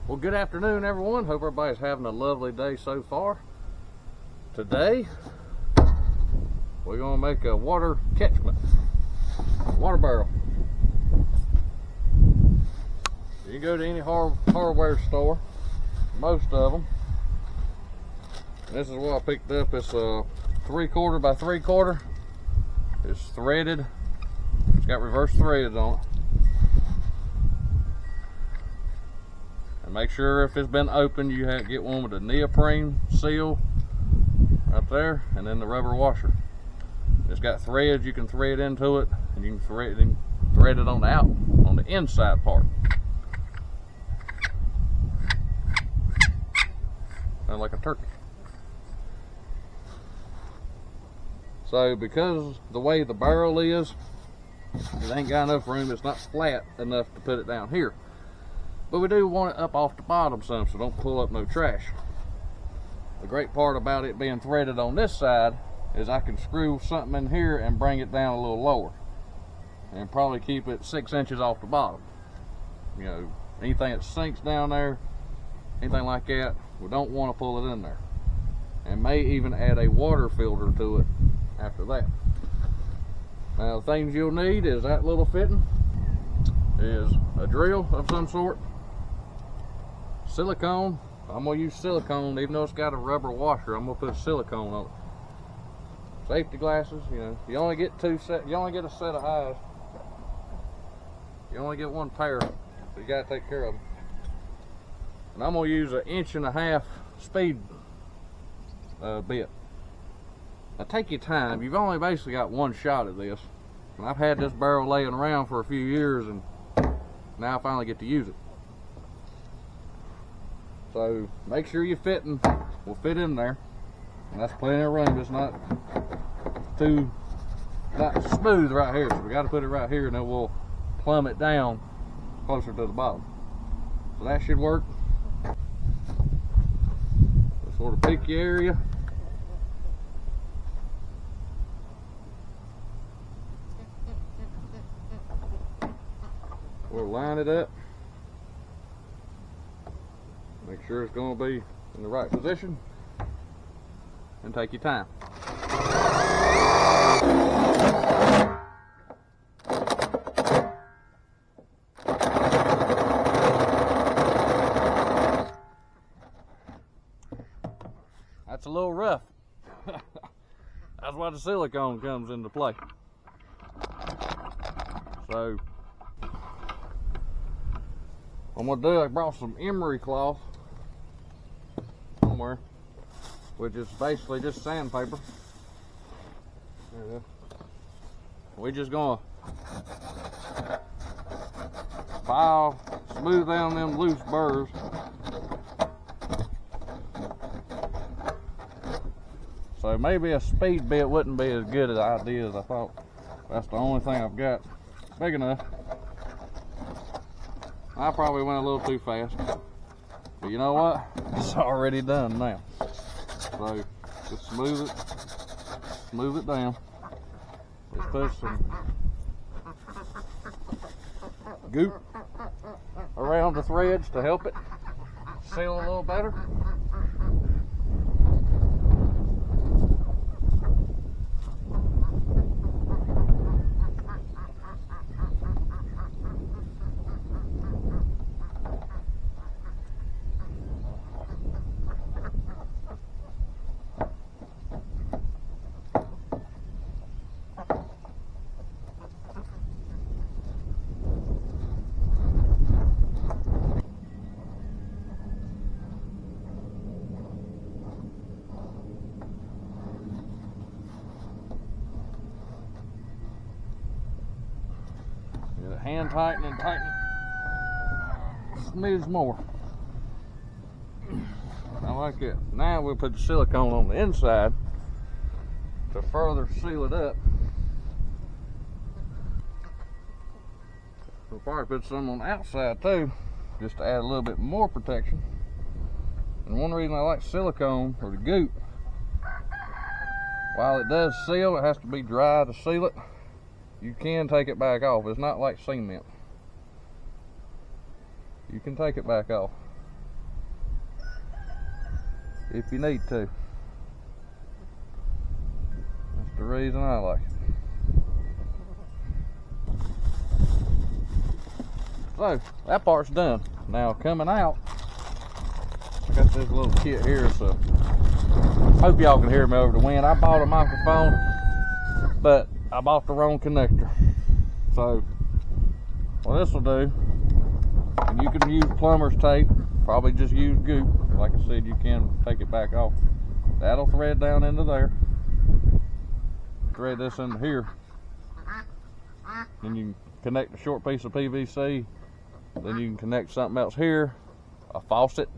Well, good afternoon, everyone. Hope everybody's having a lovely day so far. Today, we're going to make a water catchment, water barrel. You can go to any hardware store, most of them. This is what I picked up. It's a 3/4 by 3/4. It's threaded. It's got reverse threads on it. And make sure if it's been opened, you have to get one with a neoprene seal right there, and then the rubber washer. It's got threads you can thread into it, and you can thread it on the inside part. Sounds like a turkey. So because the way the barrel is, it ain't got enough room. It's not flat enough to put it down here. But we do want it up off the bottom some, so don't pull up no trash. The great part about it being threaded on this side is I can screw something in here and bring it down a little lower, and probably keep it 6 inches off the bottom. You know, anything that sinks down there, anything like that, we don't want to pull it in there. And may even add a water filter to it after that. Now, the things you'll need is that little fitting, is a drill of some sort, silicone. I'm gonna use silicone, even though it's got a rubber washer. I'm gonna put silicone on it. Safety glasses. You know, you only get you only get a set of eyes. You only get one pair, so you gotta take care of them. And I'm gonna use 1.5 inch speed bit. Now take your time. You've only basically got one shot at this. And I've had this barrel laying around for a few years, and now I finally get to use it. So make sure your fitting will fit in there, and that's plenty of room. It's not smooth right here, so we got to put it right here, and then we'll plumb it down closer to the bottom. So that should work. This sort of picky area. We'll line it up. Make sure it's going to be in the right position, and take your time. That's a little rough. That's why the silicone comes into play. So I'm gonna do, I brought some emery cloth somewhere, which is basically just sandpaper. There it is. We're just gonna file, smooth down them loose burrs. So maybe a speed bit wouldn't be as good an idea as I thought. That's the only thing I've got big enough. I probably went a little too fast, but you know what? It's already done now. So just smooth it down. Let's put some goop around the threads to help it seal a little better. Hand tighten and tighten smooths more. I like it. Now we'll put the silicone on the inside to further seal it up. We'll probably put some on the outside too, just to add a little bit more protection. And one reason I like silicone, or the goop, while it does seal, it has to be dry to seal it. You can take it back off. It's not like cement. You can take it back off. if you need to. That's the reason I like it. So that part's done. Now coming out, I got this little kit here, so hope y'all can hear me over the wind. I bought a microphone, but I bought the wrong connector. So what this will do, and you can use plumber's tape, probably just use goop. Like I said, you can take it back off. That'll thread down into there. Thread this into here. Then you can connect a short piece of PVC. Then you can connect something else here. A faucet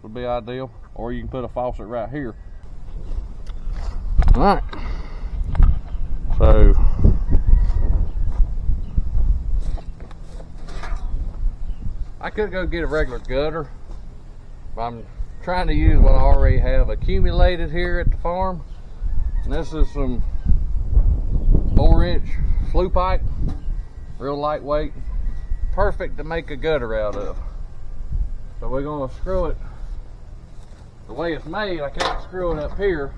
would be ideal. Or you can put a faucet right here. Alright. So I could go get a regular gutter, but I'm trying to use what I already have accumulated here at the farm. And this is some 4-inch flue pipe, real lightweight, perfect to make a gutter out of. So we're going to screw it the way it's made. I can't screw it up here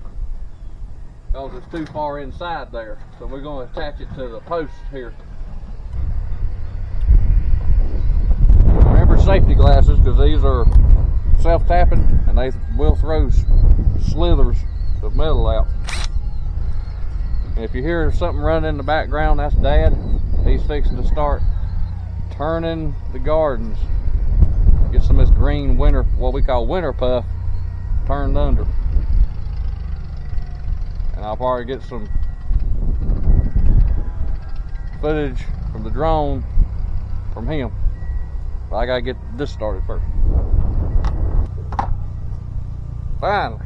because it's too far inside there. So we're going to attach it to the post here. Remember safety glasses, because these are self-tapping and they will throw slithers of metal out. And if you hear something running in the background, that's Dad. He's fixing to start turning the gardens. Get some of this green winter, what we call winter puff, turned under. And I'll probably get some footage from the drone from him. But I gotta get this started first. Finally.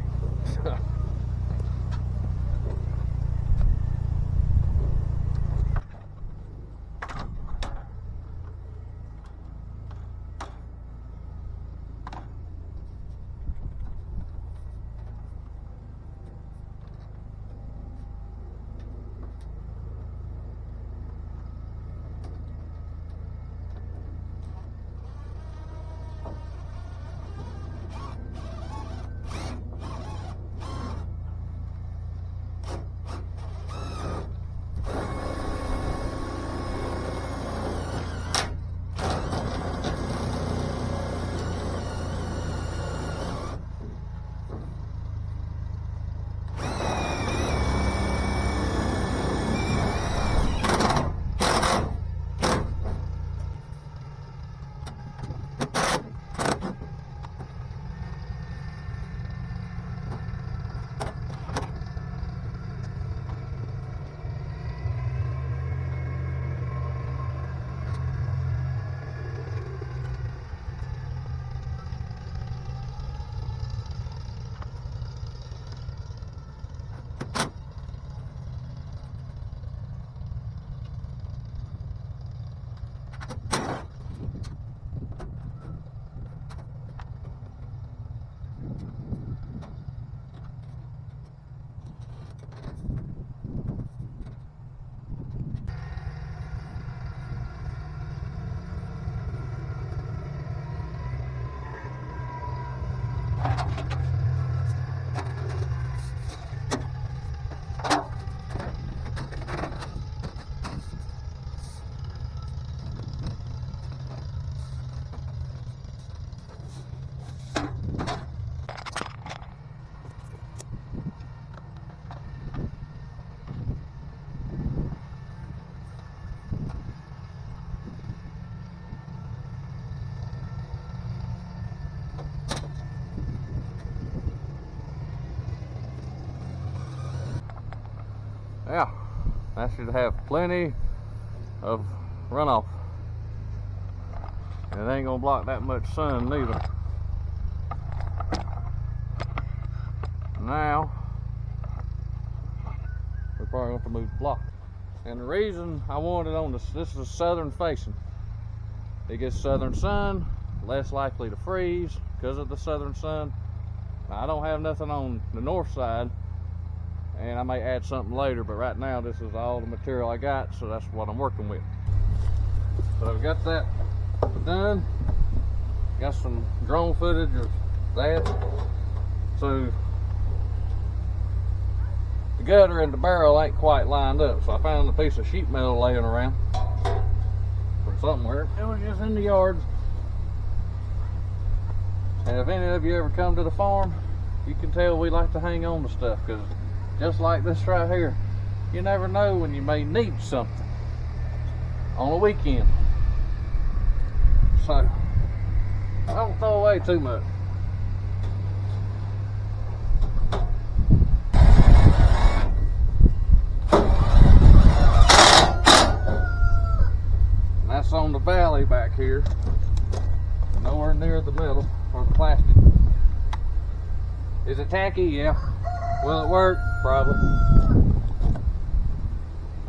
Yeah, that should have plenty of runoff. And it ain't gonna block that much sun neither. Now, we're probably going to have to move the block. And the reason I wanted on this is southern facing. It gets southern sun, less likely to freeze because of the southern sun. Now, I don't have nothing on the north side, and I may add something later, but right now this is all the material I got, so that's what I'm working with. So I've got that done. Got some drone footage of that. So the gutter and the barrel ain't quite lined up. So I found a piece of sheet metal laying around from somewhere. It was just in the yard. And if any of you ever come to the farm, you can tell we like to hang on to stuff, because just like this right here, you never know when you may need something on a weekend. So don't throw away too much. And that's on the valley back here, nowhere near the metal or the plastic. Is it tacky? Yeah. Will it work? Probably.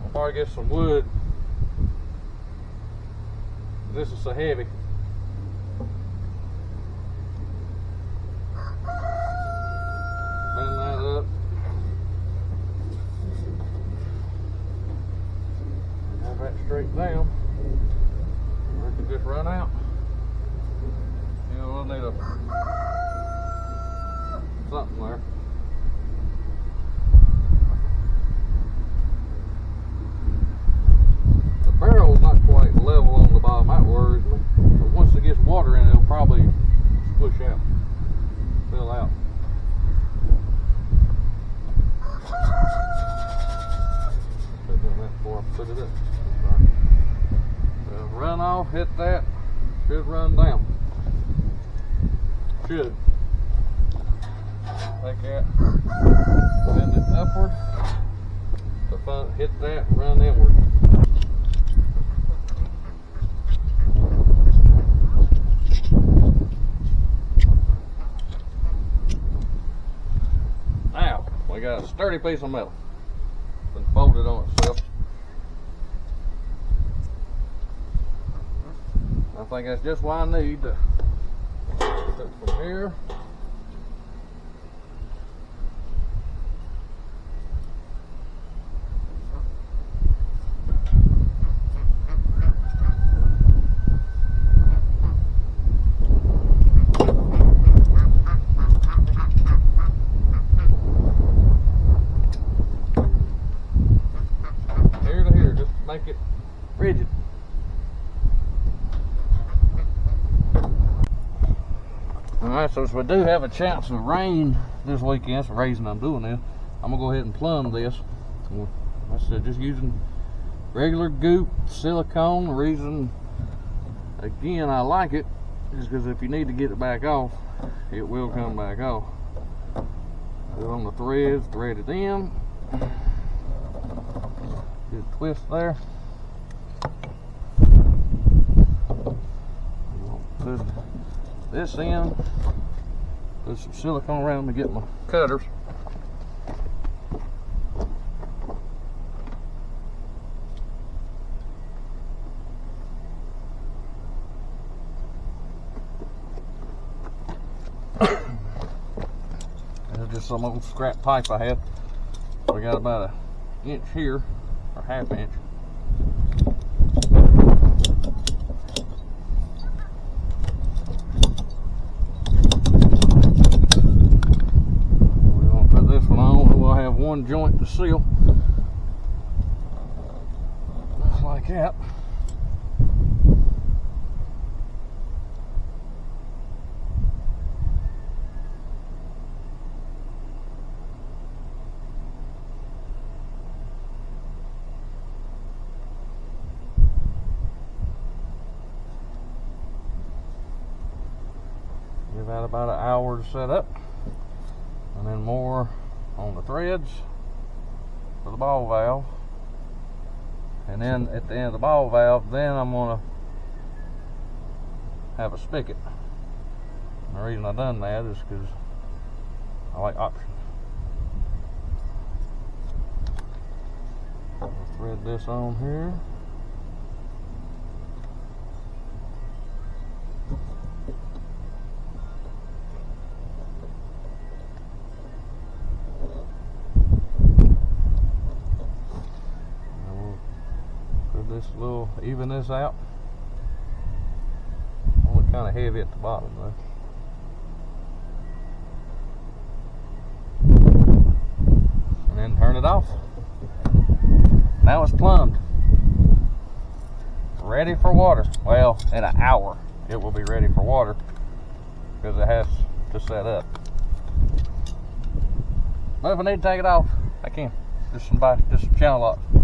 I'll probably get some wood. This is so heavy. Bend that up. Have that straight down. Or it can just run out. You know, we'll need something there. The barrel's not quite level on the bottom. That worries me. But once it gets water in it, it'll probably push out, fill out. Been doing that before I put it up. So run off, hit that, should run down. Should. Like that. Bend it upward. Hit that, run inward. Now, we got a sturdy piece of metal. Been folded on itself. I think that's just what I need to put it from here. Make it rigid. Alright, so if we do have a chance of rain this weekend, that's the reason I'm doing this. I'm gonna go ahead and plumb this. Like I said, just using regular goop silicone. The reason again I like it is because if you need to get it back off, it will come back off. Put it on the threads, thread it in. Good twist there. Put this in. Put some silicone around to get my cutters. That's just some old scrap pipe I had. We got about an inch here. Or half inch. We're going to put this one on, and we'll have one joint to seal. Just like that. Give that about an hour to set up, and then more on the threads for the ball valve. And then at the end of the ball valve, then I'm gonna have a spigot. And the reason I done that is because I like options. I'll thread this on here. This little, even this out. Only kind of heavy at the bottom though. it off. Now it's plumbed. Ready for water. Well, in an hour it will be ready for water because it has to set up. But if I need to take it off, I can. Just some channel locks.